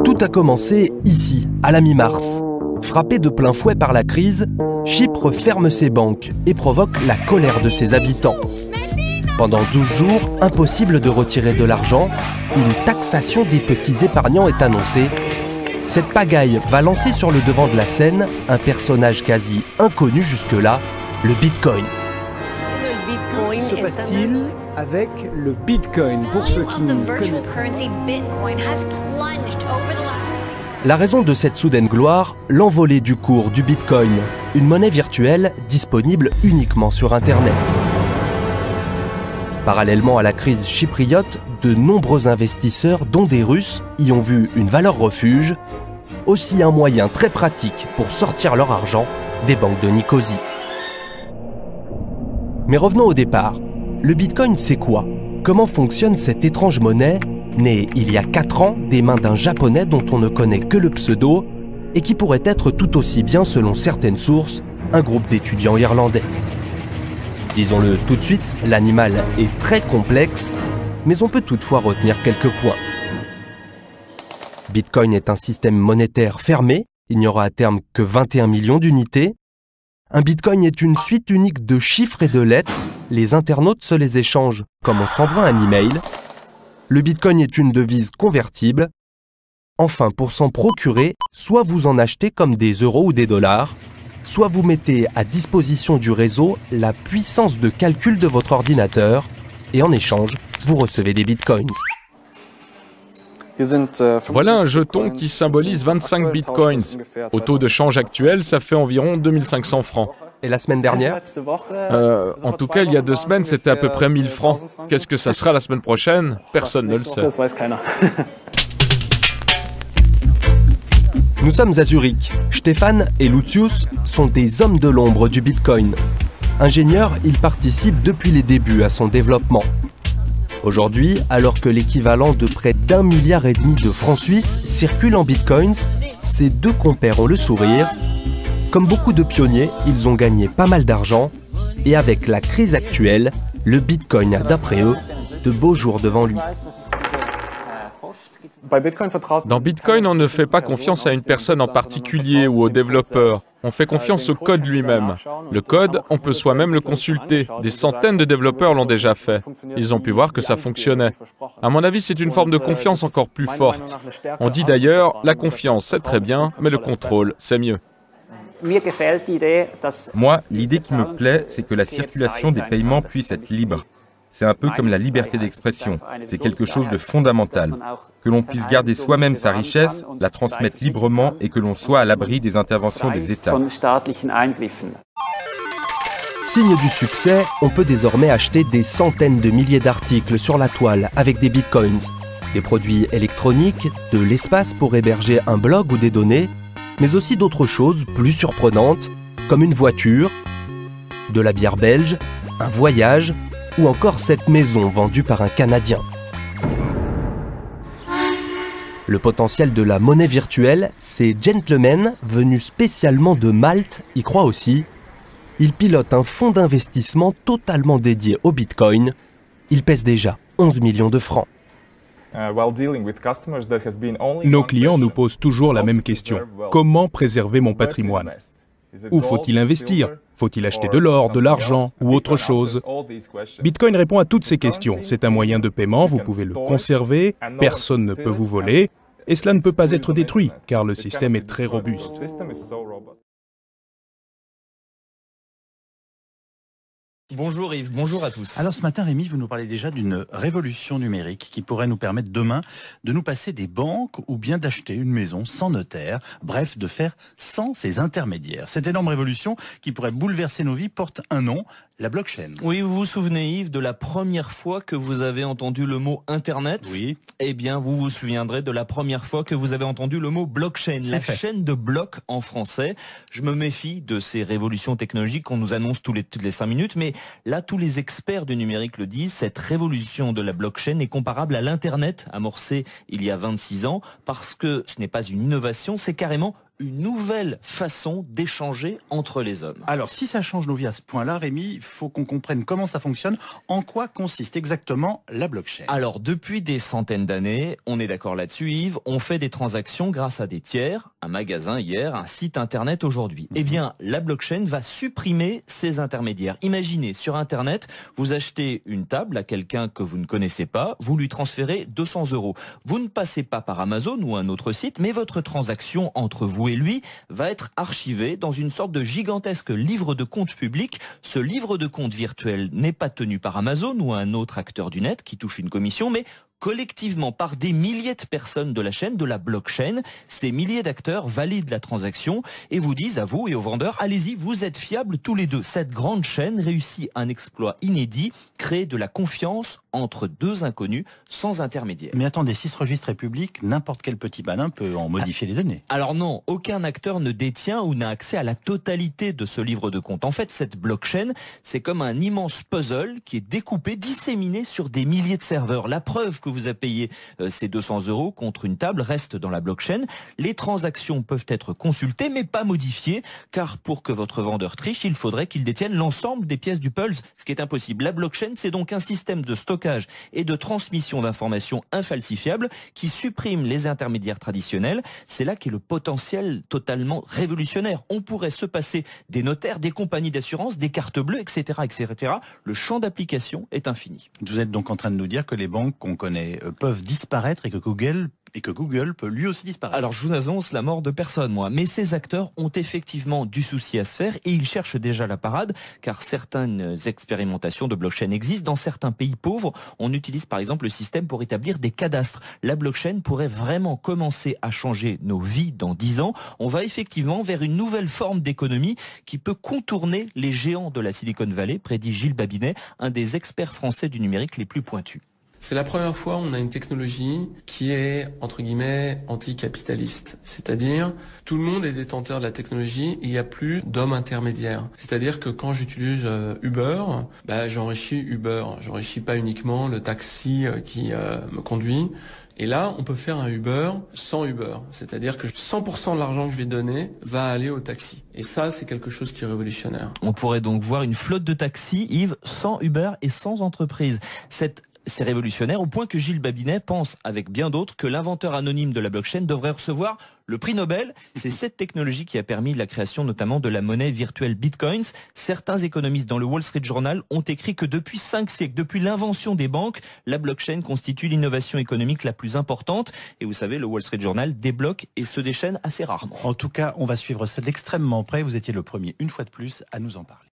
Tout a commencé ici, à la mi-mars. Frappé de plein fouet par la crise, Chypre ferme ses banques et provoque la colère de ses habitants. Pendant 12 jours, impossible de retirer de l'argent, une taxation des petits épargnants est annoncée. Cette pagaille va lancer sur le devant de la scène un personnage quasi inconnu jusque-là, le Bitcoin. Que se passe-t-il avec le Bitcoin pour ceux qui ne connaissent pas? La raison de cette soudaine gloire, l'envolée du cours du Bitcoin, une monnaie virtuelle disponible uniquement sur Internet. Parallèlement à la crise chypriote, de nombreux investisseurs, dont des Russes, y ont vu une valeur refuge, aussi un moyen très pratique pour sortir leur argent des banques de Nicosie. Mais revenons au départ. Le Bitcoin, c'est quoi? Comment fonctionne cette étrange monnaie, née il y a 4 ans des mains d'un Japonais dont on ne connaît que le pseudo et qui pourrait être tout aussi bien, selon certaines sources, un groupe d'étudiants irlandais? Disons-le tout de suite, l'animal est très complexe, mais on peut toutefois retenir quelques points. Bitcoin est un système monétaire fermé, il n'y aura à terme que 21 millions d'unités. Un Bitcoin est une suite unique de chiffres et de lettres, les internautes se les échangent comme on s'envoie un email. Le Bitcoin est une devise convertible. Enfin, pour s'en procurer, soit vous en achetez comme des euros ou des dollars, soit vous mettez à disposition du réseau la puissance de calcul de votre ordinateur et en échange, vous recevez des bitcoins. Voilà un jeton qui symbolise 25 bitcoins. Au taux de change actuel, ça fait environ 2500 francs. Et la semaine dernière? En tout cas, il y a 2 semaines, c'était à peu près 1000 francs. Qu'est-ce que ça sera la semaine prochaine? Personne ne le sait. Nous sommes à Zurich. Stéphane et Lucius sont des hommes de l'ombre du Bitcoin. Ingénieurs, ils participent depuis les débuts à son développement. Aujourd'hui, alors que l'équivalent de près d'1,5 milliard de francs suisses circule en Bitcoins, ces deux compères ont le sourire. Comme beaucoup de pionniers, ils ont gagné pas mal d'argent. Et avec la crise actuelle, le Bitcoin a, d'après eux, de beaux jours devant lui. Dans Bitcoin, on ne fait pas confiance à une personne en particulier ou au développeur. On fait confiance au code lui-même. Le code, on peut soi-même le consulter. Des centaines de développeurs l'ont déjà fait. Ils ont pu voir que ça fonctionnait. À mon avis, c'est une forme de confiance encore plus forte. On dit d'ailleurs, la confiance, c'est très bien, mais le contrôle, c'est mieux. Moi, l'idée qui me plaît, c'est que la circulation des paiements puisse être libre. C'est un peu comme la liberté d'expression. C'est quelque chose de fondamental. Que l'on puisse garder soi-même sa richesse, la transmettre librement et que l'on soit à l'abri des interventions des États. Signe du succès, on peut désormais acheter des centaines de milliers d'articles sur la toile avec des bitcoins. Des produits électroniques, de l'espace pour héberger un blog ou des données, mais aussi d'autres choses plus surprenantes, comme une voiture, de la bière belge, un voyage, ou encore cette maison vendue par un Canadien. Le potentiel de la monnaie virtuelle, ces gentlemen, venus spécialement de Malte, y croient aussi. Ils pilotent un fonds d'investissement totalement dédié au Bitcoin. Il pèse déjà 11 millions de francs. Nos clients nous posent toujours la même question. Comment préserver mon patrimoine? Où faut-il investir? Faut-il acheter de l'or, de l'argent ou autre chose? Bitcoin répond à toutes ces questions. C'est un moyen de paiement, vous pouvez le conserver, personne ne peut vous voler, et cela ne peut pas être détruit, car le système est très robuste. Bonjour Yves, bonjour à tous. Alors ce matin, Rémi, vous nous parlez déjà d'une révolution numérique qui pourrait nous permettre demain de nous passer des banques ou bien d'acheter une maison sans notaire, bref, de faire sans ces intermédiaires. Cette énorme révolution qui pourrait bouleverser nos vies porte un nom, la blockchain. Oui, vous vous souvenez Yves de la première fois que vous avez entendu le mot Internet? Oui. Eh bien, vous vous souviendrez de la première fois que vous avez entendu le mot blockchain, la chaîne de blocs en français. Je me méfie de ces révolutions technologiques qu'on nous annonce toutes les 5 minutes, mais là, tous les experts du numérique le disent, cette révolution de la blockchain est comparable à l'Internet amorcé il y a 26 ans, parce que ce n'est pas une innovation, c'est carrément une nouvelle façon d'échanger entre les hommes. Alors, si ça change nos vies à ce point-là, Rémi, il faut qu'on comprenne comment ça fonctionne. En quoi consiste exactement la blockchain? Alors, depuis des centaines d'années, on est d'accord là-dessus, Yves, on fait des transactions grâce à des tiers, un magasin hier, un site internet aujourd'hui. Eh bien, la blockchain va supprimer ces intermédiaires. Imaginez, sur internet, vous achetez une table à quelqu'un que vous ne connaissez pas, vous lui transférez 200 €. Vous ne passez pas par Amazon ou un autre site, mais votre transaction entre vous et lui va être archivée dans une sorte de gigantesque livre de compte public. Ce livre de compte virtuel n'est pas tenu par Amazon ou un autre acteur du net qui touche une commission, mais collectivement par des milliers de personnes de la chaîne, de la blockchain. Ces milliers d'acteurs valident la transaction et vous disent à vous et aux vendeurs, allez-y, vous êtes fiables tous les deux. Cette grande chaîne réussit un exploit inédit, créer de la confiance entre deux inconnus sans intermédiaire. Mais attendez, si ce registre est public, n'importe quel petit malin peut en modifier les données. Alors non, aucun acteur ne détient ou n'a accès à la totalité de ce livre de compte. En fait, cette blockchain, c'est comme un immense puzzle qui est découpé, disséminé sur des milliers de serveurs. La preuve que vous avez payé ces 200 € contre une table reste dans la blockchain. Les transactions peuvent être consultées mais pas modifiées, car pour que votre vendeur triche, il faudrait qu'il détienne l'ensemble des pièces du puzzle, ce qui est impossible. La blockchain, c'est donc un système de stockage et de transmission d'informations infalsifiables qui supprime les intermédiaires traditionnels. C'est là qu'est le potentiel totalement révolutionnaire. On pourrait se passer des notaires, des compagnies d'assurance, des cartes bleues, etc., etc. Le champ d'application est infini. Vous êtes donc en train de nous dire que les banques qu'on connaît peuvent disparaître et que Google peut lui aussi disparaître. Alors je vous annonce la mort de personne, moi. Mais ces acteurs ont effectivement du souci à se faire et ils cherchent déjà la parade, car certaines expérimentations de blockchain existent. Dans certains pays pauvres, on utilise par exemple le système pour établir des cadastres. La blockchain pourrait vraiment commencer à changer nos vies dans 10 ans. On va effectivement vers une nouvelle forme d'économie qui peut contourner les géants de la Silicon Valley, prédit Gilles Babinet, un des experts français du numérique les plus pointus. C'est la première fois où on a une technologie qui est, entre guillemets, anticapitaliste. C'est-à-dire, tout le monde est détenteur de la technologie et il n'y a plus d'hommes intermédiaires. C'est-à-dire que quand j'utilise Uber, j'enrichis Uber. J'enrichis pas uniquement le taxi qui me conduit. Et là, on peut faire un Uber sans Uber. C'est-à-dire que 100% de l'argent que je vais donner va aller au taxi. Et ça, c'est quelque chose qui est révolutionnaire. On pourrait donc voir une flotte de taxis, Yves, sans Uber et sans entreprise. C'est révolutionnaire au point que Gilles Babinet pense, avec bien d'autres, que l'inventeur anonyme de la blockchain devrait recevoir le prix Nobel. C'est cette technologie qui a permis la création notamment de la monnaie virtuelle Bitcoins. Certains économistes dans le Wall Street Journal ont écrit que depuis 5 siècles, depuis l'invention des banques, la blockchain constitue l'innovation économique la plus importante. Et vous savez, le Wall Street Journal débloque et se déchaîne assez rarement. En tout cas, on va suivre ça d'extrêmement près. Vous étiez le premier, une fois de plus, à nous en parler.